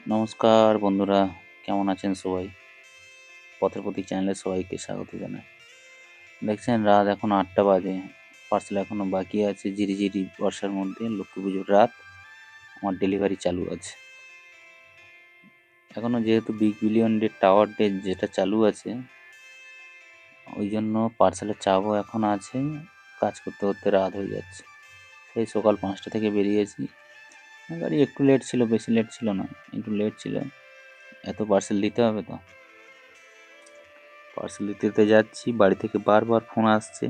নমস্কার বন্ধুরা, কেমন আছেন সবাই? পথের প্রতীক চ্যানেলে সবাইকে স্বাগত জানাই। দেখছেন রাত এখন ৮টা বাজে, পার্সেল এখনো বাকি আছে। ঝিরিঝিরি বর্ষার মধ্যে লক্ষ্মী পুজোর রাত আমার ডেলিভারি চালু আছে। এখনো যেহেতু big billion day tower day যেটা চালু আছে, ওই জন্য পার্সেলের চাপও এখন আছে। কাজ করতে করতে রাত হয়ে যাচ্ছে। সেই সকাল 5টা থেকে বেরিয়েছি। গাড়ি একটু লেট ছিল, বেশি লেট ছিল না, একটু লেট ছিল। এত পার্সেল দিতে হবে তো, পার্সেল দিতে দিতে যাচ্ছি। বাড়ি থেকে বারবার ফোন আসছে,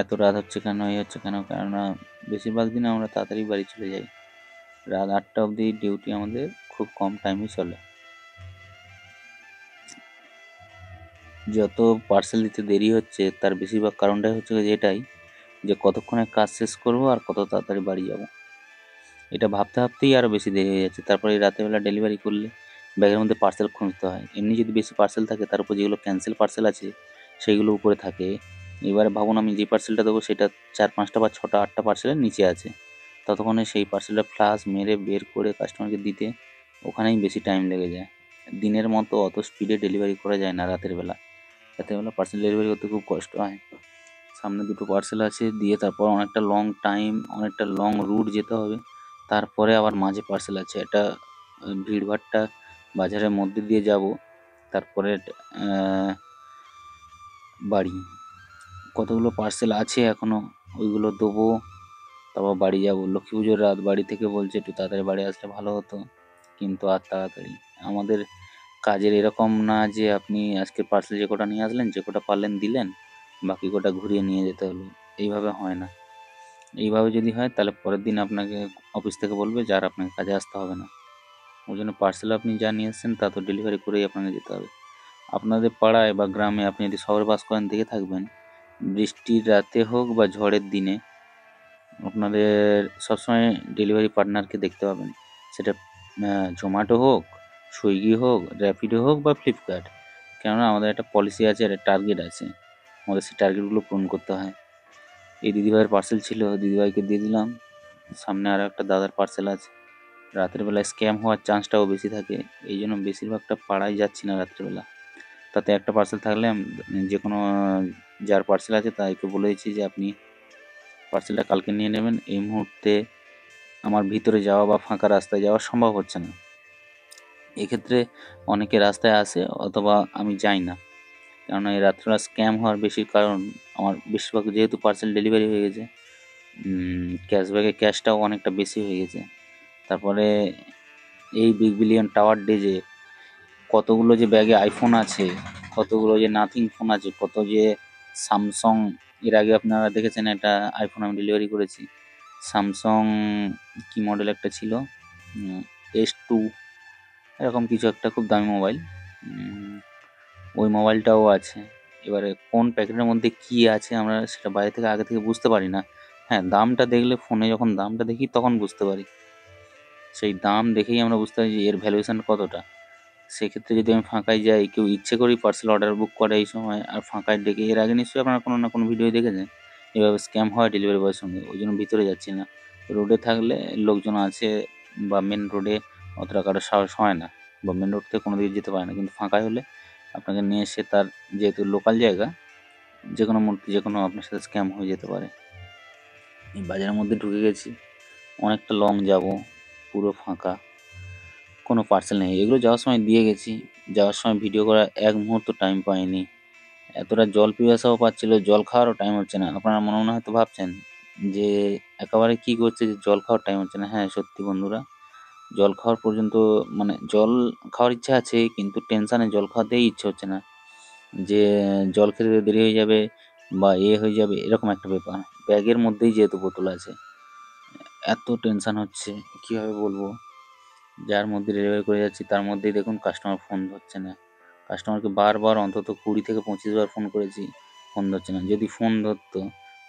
এত রাত হচ্ছে কেন, এই হচ্ছে কেন। কেননা বেশিরভাগ দিন আমরা তাড়াতাড়ি বাড়ি চলে যাই। রাত 8টা অবধি ডিউটি আমাদের খুব কম টাইমই চলে। যত পার্সেল দিতে দেরি হচ্ছে তার বেশিরভাগ কারণটাই হচ্ছে যেটাই, যে কতক্ষণে কাজ শেষ করব আর কত তাড়াতাড়ি বাড়ি যাব। এটা ভাবতে ভাবতেই আরও বেশি দেরি হয়ে যাচ্ছে। তারপরে এই রাতেরবেলা ডেলিভারি করলে ব্যাগের মধ্যে পার্সেল খুঁজতে হয়। এমনি যদি বেশি পার্সেল থাকে তার উপর যেগুলো ক্যান্সেল পার্সেল আছে সেইগুলো উপরে থাকে। এবারে ভাবুন আমি যে পার্সেলটা দেবো সেটা 4-5টা বা 6টা-8টা পার্সেলের নিচে আছে। ততক্ষণে সেই পার্সেলটা ফ্লাশ মেরে বের করে কাস্টমারকে দিতে ওখানেই বেশি টাইম লেগে যায়। দিনের মতো অত স্পিডে ডেলিভারি করা যায় না রাতের বেলা। রাতের বেলা পার্সেল ডেলিভারি করতে খুব কষ্ট হয়। সামনে দুটো পার্সেল আছে, দিয়ে তারপর অনেকটা লং টাইম, অনেকটা লং রুট যেতে হবে। তারপরে আবার মাঝে পার্সেল আছে। এটা ভিড়ভাট্টা বাজারের মধ্যে দিয়ে যাব, তারপরে বাড়ি। কতগুলো পার্সেল আছে এখনও, ওইগুলো দেবো, তারপর বাড়ি যাব। লক্ষ্মী পুজোর রাত, বাড়ি থেকে বলছে একটু তাড়াতাড়ি বাড়ি আসলে ভালো হতো, কিন্তু আর তাড়াতাড়ি আমাদের কাজের এরকম না যে আপনি আজকে পার্সেল যে কটা নিয়ে আসলেন, যে কটা পারলেন দিলেন, বাকি কটা ঘুরিয়ে নিয়ে যেতে হলো। এইভাবে হয় না। এইভাবে যদি হয় তাহলে পরের দিন আপনাকে অফিস থেকে বলবে যে আর আপনাকে কাজে আসতে হবে না। ওই জন্য পার্সেল আপনি যা নিয়ে এসেছেন তা তো ডেলিভারি করেই আপনাকে যেতে হবে। আপনাদের পাড়ায় বা গ্রামে, আপনি যদি শহরে বাস করেন, দেখে থাকবেন বৃষ্টির রাতে হোক বা ঝড়ের দিনে আপনাদের সবসময় ডেলিভারি পার্টনারকে দেখতে পাবেন। সেটা জোম্যাটো হোক, সুইগি হোক, র্যাপিডো হোক বা ফ্লিপকার্ট। কেননা আমাদের একটা পলিসি আছে, একটা টার্গেট আছে, আমাদের সেই টার্গেটগুলো পূরণ করতে হয়। এই দিদিভাইয়ের পার্সেল ছিল, দিদিভাইকে দিয়ে দিলাম। সামনে আরও একটা দাদার পার্সেল আছে। রাতের বেলায় স্ক্যাম হওয়ার চান্সটাও বেশি থাকে, এই জন্য বেশিরভাগটা পাড়ায় যাচ্ছি না রাত্রেবেলা। তাতে একটা পার্সেল থাকলে যে কোনো যার পার্সেল আছে তাকে বলে দিচ্ছি যে আপনি পার্সেলটা কালকে নিয়ে নেবেন। এই মুহূর্তে আমার ভিতরে যাওয়া বা ফাঁকা রাস্তায় যাওয়া সম্ভব হচ্ছে না। এক্ষেত্রে অনেকে রাস্তায় আসে অথবা আমি যাই না, কেননা এই রাত্রেবেলা স্ক্যাম হওয়ার বেশি কারণ আমার বেশিরভাগ যেহেতু পার্সেল ডেলিভারি হয়ে গেছে, ক্যাশব্যাকে ক্যাশটাও অনেকটা বেশি হয়ে গেছে। তারপরে এই বিগ বিলিয়ন টাওয়ার ডে যে কতগুলো যে ব্যাগে আইফোন আছে, কতগুলো যে নাথিং ফোন আছে, কত যে স্যামসং। এর আগে আপনারা দেখেছেন একটা আইফোন আমি ডেলিভারি করেছি, স্যামসং কি মডেল একটা ছিল, S2 এরকম কিছু একটা, খুব দামি মোবাইল। ওই মোবাইলটাও আছে। এবারে কোন প্যাকেটের মধ্যে কি আছে আমরা সেটা বাইরে থেকে আগে থেকে বুঝতে পারি না। হ্যাঁ, দামটা দেখলে, ফোনে যখন দামটা দেখি তখন বুঝতে পারি। সেই দাম দেখেই আমরা বুঝতে পারি যে এর ভ্যালুয়েশন কতটা। সেক্ষেত্রে যদি আমি ফাঁকায় যাই, কেউ ইচ্ছে করেই পার্সেল অর্ডার বুক করে এই সময় আর ফাঁকায় ডেকে, এর আগে নিশ্চয়ই আপনারা কোনো না কোনো ভিডিও দেখেছেন এভাবে স্ক্যাম হয় ডেলিভারি বয়ের সঙ্গে। ওই জন্য ভিতরে যাচ্ছি না। রোডে থাকলে লোকজন আছে বা মেন রোডে অতটা কারো সাহস হয় না, বা মেন রোড থেকে কোনো দিকে যেতে পারে না, কিন্তু ফাঁকায় হলে আপনাকে নিয়ে এসে, তার যেহেতু লোকাল জায়গা, যে কোনো মুহূর্তে যে কোনো আপনার সাথে স্ক্যাম হয়ে যেতে পারে। এই বাজারের মধ্যে ঢুকে গেছি, অনেকটা লং যাব, পুরো ফাঁকা, কোনো পার্সেল নেই। এগুলো যাওয়ার সময় দিয়ে গেছি, যাওয়ার সময় ভিডিও করার এক মুহূর্ত টাইম পাইনি। এতটা জল পিপাসাও পাচ্ছিল, জল খাওয়ারও টাইম হচ্ছে না। আপনারা মনে মনে হয়তো ভাবছেন যে একেবারে কি করছে যে জল খাওয়ার টাইম হচ্ছে না। হ্যাঁ সত্যি বন্ধুরা, জল খাওয়ার পর্যন্ত, মানে জল খাওয়ার ইচ্ছা আছে কিন্তু টেনশানে জল খাওয়াতেই ইচ্ছে হচ্ছে না, যে জল খেতে দেরি হয়ে যাবে বা হয়ে যাবে, এরকম একটা ব্যাপার। ব্যাগের মধ্যেই যেহেতু বোতল আছে, এত টেনশান হচ্ছে কীভাবে বলবো। যার মধ্যে ডেলিভারি করে যাচ্ছি তার মধ্যেই দেখুন কাস্টমার ফোন ধরছে না। কাস্টমারকে বারবার অন্তত 20 থেকে 25 বার ফোন করেছি, ফোন ধরছে না। যদি ফোন ধরতো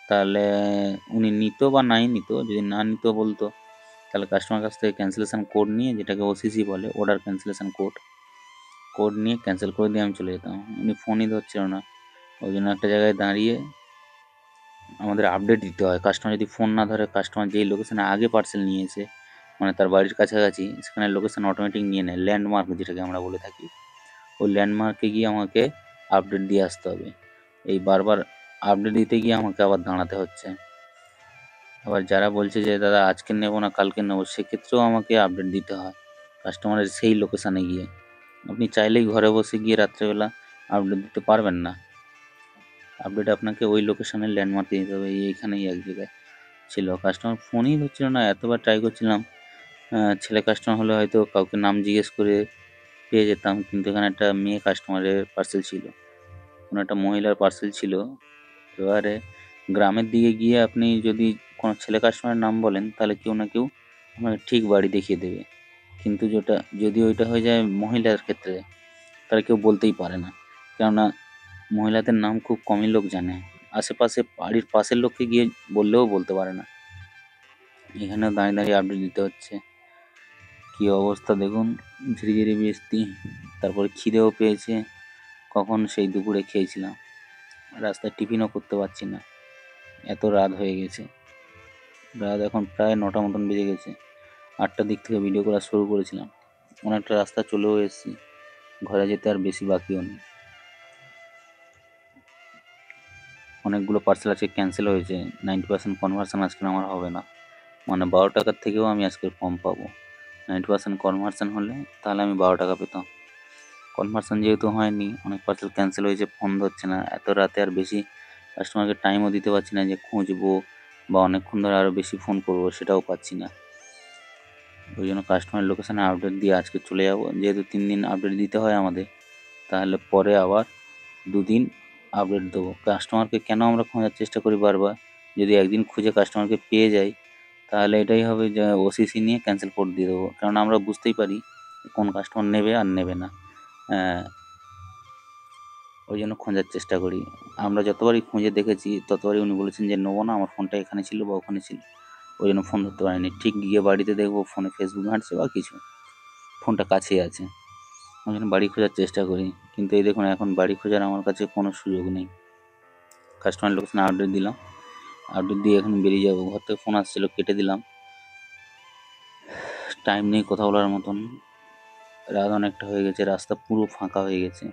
তাহলে উনি নিত বা নাই নিত, যদি না নিত বলতো তাহলে কাস্টমার কাছ থেকে ক্যান্সেলেশন কোড নিয়ে, যেটাকে OCC বলে, অর্ডার ক্যান্সেলেশন কোড, কোড নিয়ে ক্যান্সেল করে দিয়ে আমি চলে যেতাম। উনি ফোনই ধরছিল না। ওই জন্য একটা জায়গায় দাঁড়িয়ে আমাদের আপডেট দিতে হয়। কাস্টমার যদি ফোন না ধরে, কাস্টমার যেই লোকেশনে আগে পার্সেল নিয়েছে মানে তার বাড়ির কাছাকাছি, সেখানে লোকেশন অটোমেটিক নিয়ে নেয়, ল্যান্ডমার্ক যেটাকে আমরা বলে থাকি। ওই ল্যান্ডমার্কে গিয়ে আমাকে আপডেট দিয়ে আসতে হবে। এই বারবার আপডেট দিতে গিয়ে আমাকে আবার দাঁড়াতে হচ্ছে। আবার যারা বলছে যে দাদা আজকে নেবো না কালকে নেবো, সেক্ষেত্রেও আমাকে আপডেট দিতে হয় কাস্টমারের সেই লোকেশানে গিয়ে। আপনি চাইলেই ঘরে বসে গিয়ে রাত্রেবেলা আপডেট দিতে পারবেন না। আপডেট আপনাকে ওই লোকেশানে ল্যান্ডমার্কে দিতে হবে, এইখানেই এক জায়গায় ছিল। কাস্টমার ফোনই ধরছিল না, এতবার ট্রাই করছিলাম। ছেলে কাস্টমার হলে হয়তো কাউকে নাম জিজ্ঞেস করে পেয়ে যেতাম, কিন্তু এখানে একটা মেয়ে কাস্টমারের পার্সেল ছিল, কোনো একটা মহিলার পার্সেল ছিল। এবারে গ্রামের দিকে গিয়ে আপনি যদি কোনো ছেলে কাস্টমারের নাম বলেন, তাহলে কেউ না কেউ আপনাকে ঠিক বাড়ি দেখিয়ে দেবে। কিন্তু যেটা যদি ওইটা হয়ে যায় মহিলার ক্ষেত্রে, তাহলে কেউ বলতেই পারে না, কেননা মহিলাদের নাম খুব কমই লোক জানে। আশেপাশে বাড়ির পাশের লোককে গিয়ে বললেও বলতে পারে না। এখানেও দাঁড়িয়ে দাঁড়িয়ে আপডেট দিতে হচ্ছে। কি অবস্থা দেখুন, ঝিরিঝিরি বৃষ্টি, তারপরে খিদেও পেয়েছে। কখন সেই দুপুরে খেয়েছিলাম, রাস্তায় টিফিনও করতে পারছি না, এত রাত হয়ে গেছে। রাত এখন প্রায় 9টা মতন বেজে গেছে। 8টার দিক থেকে ভিডিও করা শুরু করেছিলাম, অনেকটা রাস্তা চলেও এসেছি, ঘরে যেতে আর বেশি বাকিও নেই। অনেকগুলো পার্সেল আজকে ক্যান্সেল হয়েছে, 90% কনভার্সন আজকে আমার হবে না, মানে 12 টাকার থেকেও আমি আজকে কম পাবো। 90% কনভার্সন হলে তাহলে আমি 12 টাকা পেতাম। কনভার্সন যেহেতু হয়নি, অনেক পার্সেল ক্যান্সেল হয়েছে, ফোন ধরছে না। এত রাতে আর বেশি কাস্টমারকে টাইমও দিতে পারছি না যে খুঁজবো বা অনেকক্ষণ ধরে আরও বেশি ফোন করবো, সেটাও পাচ্ছি না। ওই জন্য কাস্টমার লোকেশানে আপডেট দিয়ে আজকে চলে যাব। যেহেতু 3 দিন আপডেট দিতে হয় আমাদের, তাহলে পরে আবার 2 দিন আপডেট দেবো। কাস্টমারকে কেন আমরা খোঁজার চেষ্টা করি বারবার, যদি একদিন খুঁজে কাস্টমারকে পেয়ে যাই, তাহলে এটাই হবে যে ওসিসি নিয়ে ক্যান্সেল করে দিয়ে দেবো। কারণ আমরা বুঝতেই পারি কোন কাস্টমার নেবে আর নেবে না। ওই জন্য খোঁজার চেষ্টা করি। আমরা যতবারই খুঁজে দেখেছি, ততবারই উনি বলেছেন যে নেবো না, আমার ফোনটা এখানে ছিল বা ওখানে ছিল, ওই জন্য ফোন ধরতে পারিনি। ঠিক গিয়ে বাড়িতে দেখবো ফোনে ফেসবুক ঘাঁটছে বা কিছু, ফোনটা কাছেই আছে। ওই জন্য বাড়ি খোঁজার চেষ্টা করি, কিন্তু এই দেখুন এখন বাড়ি খোঁজার আমার কাছে কোনো সুযোগ নেই। কাস্টমার লোকেশনে আপডেট দিলাম, আপডেট দিয়ে এখন বেরিয়ে যাবো। ঘর থেকে ফোন আসছিলো, কেটে দিলাম। টাইম নেই কথা বলার মতন, রাত অনেকটা হয়ে গেছে, রাস্তা পুরো ফাঁকা হয়ে গেছে,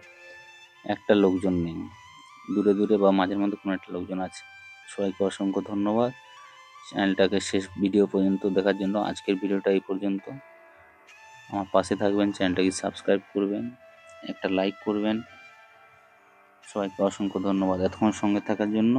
একটা লোকজন নেই। দূরে দূরে বা মাঝের মধ্যে কোনো একটা লোকজন আছে। সবাইকে অসংখ্য ধন্যবাদ চ্যানেলটাকে শেষ ভিডিও পর্যন্ত দেখার জন্য। আজকের ভিডিওটা এই পর্যন্ত। আমার পাশে থাকবেন, চ্যানেলটাকে সাবস্ক্রাইব করবেন, একটা লাইক করবেন। সবাইকে অসংখ্য ধন্যবাদ এতক্ষণ সঙ্গে থাকার জন্য।